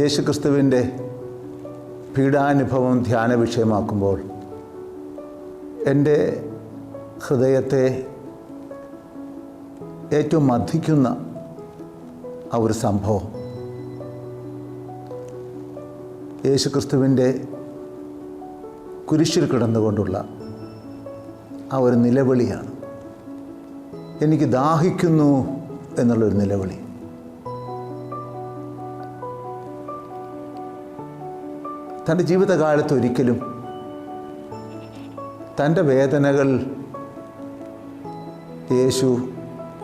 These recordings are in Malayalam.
യേശുക്രിസ്തുവിൻ്റെ പീഡാനുഭവം ധ്യാന വിഷയമാക്കുമ്പോൾ എൻ്റെ ഹൃദയത്തെ ഏറ്റവും മഥിക്കുന്ന ആ ഒരു സംഭവം യേശുക്രിസ്തുവിൻ്റെ കുരിശിൽ കിടന്നുകൊണ്ടുള്ള ആ ഒരു നിലവിളിയാണ്. എനിക്ക് ദാഹിക്കുന്നു എന്നുള്ളൊരു നിലവിളി. തൻ്റെ ജീവിതകാലത്ത് ഒരിക്കലും തൻ്റെ വേദനകൾ യേശു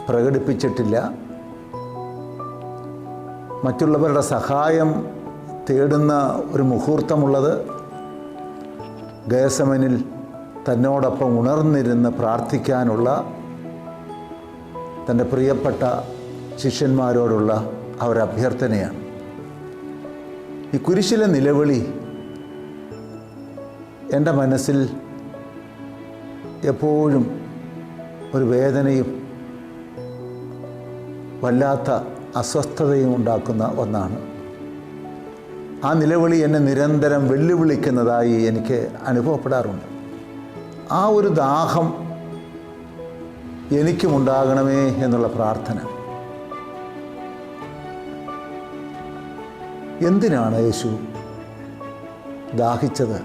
പ്രകടിപ്പിച്ചിട്ടില്ല. മറ്റുള്ളവരുടെ സഹായം തേടുന്ന ഒരു മുഹൂർത്തമുള്ളത് ഗെത്സമനിൽ തന്നോടൊപ്പം ഉണർന്നിരുന്ന് പ്രാർത്ഥിക്കാനുള്ള തൻ്റെ പ്രിയപ്പെട്ട ശിഷ്യന്മാരോടുള്ള ആ ഒരു അഭ്യർത്ഥനയാണ്. ഈ കുരിശിലെ നിലവിളി എൻ്റെ മനസ്സിൽ എപ്പോഴും ഒരു വേദനയും വല്ലാത്ത അസ്വസ്ഥതയും ഉണ്ടാക്കുന്ന ഒന്നാണ്. ആ നിലവിളി എന്നെ നിരന്തരം വെല്ലുവിളിക്കുന്നതായി എനിക്ക് അനുഭവപ്പെടാറുണ്ട്. ആ ഒരു ദാഹം എനിക്കുമുണ്ടാകണമേ എന്നുള്ള പ്രാർത്ഥന. എന്തിനാണ് യേശു ദാഹിച്ചത്?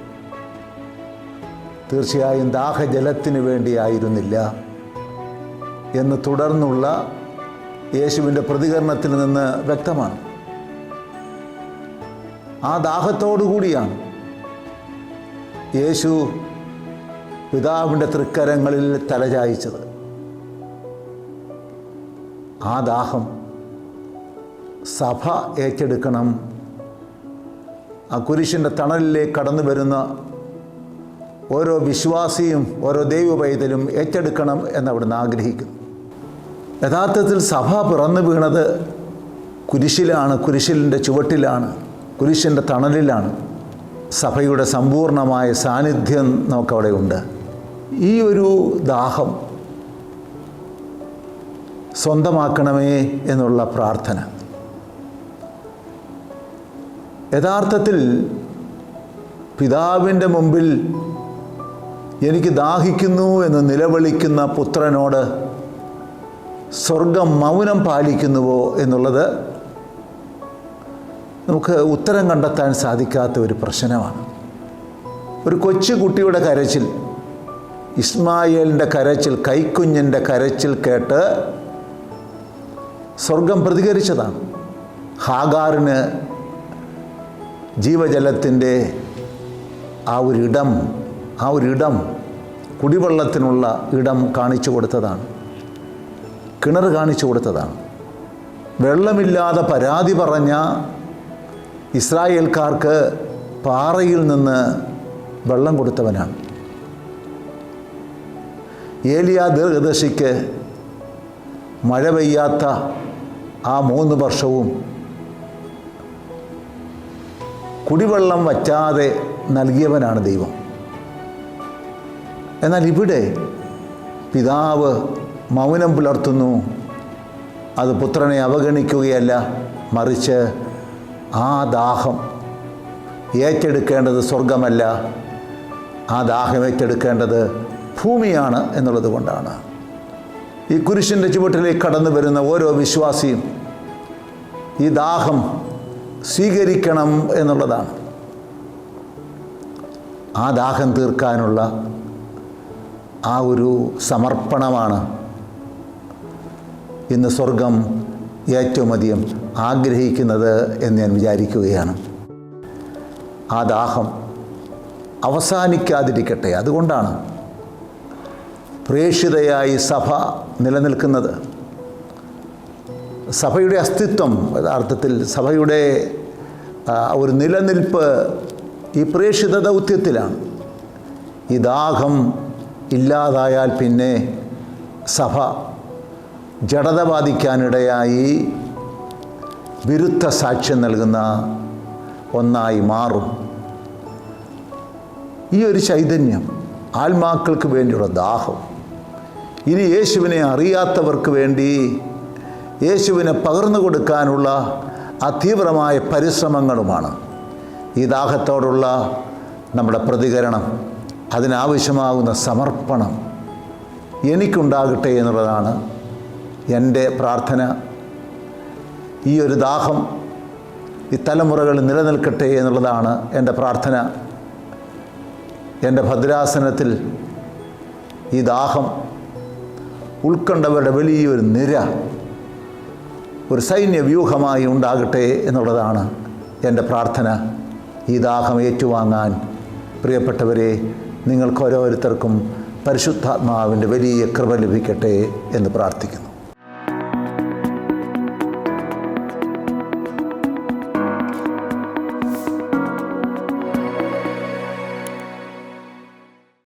തീർച്ചയായും ദാഹജലത്തിന് വേണ്ടിയായിരുന്നില്ല എന്ന് തുടർന്നുള്ള യേശുവിൻ്റെ പ്രതികരണത്തിൽ നിന്ന് വ്യക്തമാണ്. ആ ദാഹത്തോടു കൂടിയാണ് യേശു പിതാവിൻ്റെ തൃക്കരങ്ങളിൽ തലചായിച്ചത്. ആ ദാഹം സഭ ഏറ്റെടുക്കണം. ആ കുരിശിൻ്റെ തണലിലേക്ക് കടന്നു വരുന്ന ഓരോ വിശ്വാസിയും ഓരോ ദൈവപൈതലും ഏറ്റെടുക്കണം എന്നവിടുന്ന് ആഗ്രഹിക്കുന്നു. യഥാർത്ഥത്തിൽ സഭ പിറന്നു വീണത് കുരിശിലാണ്, കുരിശിലിൻ്റെ ചുവട്ടിലാണ്, കുരിശിൻ്റെ തണലിലാണ്. സഭയുടെ സമ്പൂർണമായ സാന്നിധ്യം നമുക്കവിടെ ഉണ്ട്. ഈ ഒരു ദാഹം സ്വന്തമാക്കണമേ എന്നുള്ള പ്രാർത്ഥന യഥാർത്ഥത്തിൽ പിതാവിൻ്റെ മുമ്പിൽ എനിക്ക് ദാഹിക്കുന്നു എന്ന് നിലവിളിക്കുന്ന പുത്രനോട് സ്വർഗം മൗനം പാലിക്കുന്നുവോ എന്നുള്ളത് നമുക്ക് ഉത്തരം കണ്ടെത്താൻ സാധിക്കാത്ത ഒരു പ്രശ്നമാണ്. ഒരു കൊച്ചു കുട്ടിയുടെ കരച്ചിൽ, ഇസ്മായേലിൻ്റെ കരച്ചിൽ, കൈക്കുഞ്ഞിൻ്റെ കരച്ചിൽ കേട്ട് സ്വർഗം പ്രതികരിച്ചതാണ്. ഹാഗാറിന് ജീവജലത്തിൻ്റെ ആ ഒരിടം കുടിവെള്ളത്തിനുള്ള ഇടം കാണിച്ചു കൊടുത്തതാണ്, കിണർ കാണിച്ചു കൊടുത്തതാണ്. വെള്ളമില്ലാതെ പരാതി പറഞ്ഞ ഇസ്രായേൽക്കാർക്ക് പാറയിൽ നിന്ന് വെള്ളം കൊടുത്തവനാണ്. ഏലിയാ ദീർഘദർശിക്ക് മഴ പെയ്യാത്ത ആ 3 വർഷവും കുടിവെള്ളം വറ്റാതെ നൽകിയവനാണ് ദൈവം. എന്നാൽ ഇവിടെ പിതാവ് മൗനം പുലർത്തുന്നു. അത് പുത്രനെ അവഗണിക്കുകയല്ല, മറിച്ച് ആ ദാഹം ഏറ്റെടുക്കേണ്ടത് സ്വർഗമല്ല, ആ ദാഹം ഏറ്റെടുക്കേണ്ടത് ഭൂമിയാണ് എന്നുള്ളത് കൊണ്ടാണ്. ഈ കുരിശിൻ്റെ ചുവട്ടിലേക്ക് കടന്നു വരുന്ന ഓരോ വിശ്വാസിയും ഈ ദാഹം സ്വീകരിക്കണം എന്നുള്ളതാണ്. ആ ദാഹം തീർക്കാനുള്ള ആ ഒരു സമർപ്പണമാണ് ഇന്ന് സ്വർഗം ഏറ്റവും അധികം ആഗ്രഹിക്കുന്നത് എന്ന് ഞാൻ വിചാരിക്കുകയാണ്. ആ ദാഹം അവസാനിക്കാതിരിക്കട്ടെ. അതുകൊണ്ടാണ് പ്രേക്ഷിതയായി സഭ നിലനിൽക്കുന്നത്. സഭയുടെ അസ്തിത്വം, യഥാർത്ഥത്തിൽ സഭയുടെ ഒരു നിലനിൽപ്പ് ഈ പ്രേക്ഷിത ദൗത്യത്തിലാണ്. ഈ ദാഹം ഇല്ലാതായാൽ പിന്നെ സഭ ജഡത ബാധിക്കാനിടയായി വിരുദ്ധ സാക്ഷ്യം നൽകുന്ന ഒന്നായി മാറും. ഈ ഒരു ചൈതന്യം, ആത്മാക്കൾക്ക് വേണ്ടിയുള്ള ദാഹം, ഇനി യേശുവിനെ അറിയാത്തവർക്ക് വേണ്ടി യേശുവിനെ പകർന്നു കൊടുക്കാനുള്ള അതീവ്രമായ പരിശ്രമങ്ങളുമാണ് ഈ ദാഹത്തോടുള്ള നമ്മുടെ പ്രതികരണം, അതിനാവശ്യമാകുന്ന സമർപ്പണം എനിക്കുണ്ടാകട്ടെ എന്നുള്ളതാണ് എൻ്റെ പ്രാർത്ഥന. ഈ ഒരു ദാഹം ഈ തലമുറകളിൽ നിലനിൽക്കട്ടെ എന്നുള്ളതാണ് എൻ്റെ പ്രാർത്ഥന. എൻ്റെ ഭദ്രാസനത്തിൽ ഈ ദാഹം ഉൾക്കൊണ്ടവരുടെ വലിയൊരു നിര ഒരു സൈന്യവ്യൂഹമായി ഉണ്ടാകട്ടെ എന്നുള്ളതാണ് എൻ്റെ പ്രാർത്ഥന. ഈ ദാഹം ഏറ്റുവാങ്ങാൻ പ്രിയപ്പെട്ടവരെ നിങ്ങൾക്ക് ഓരോരുത്തർക്കും പരിശുദ്ധാത്മാവിൻ്റെ വലിയ കൃപ ലഭിക്കട്ടെ എന്ന് പ്രാർത്ഥിക്കുന്നു.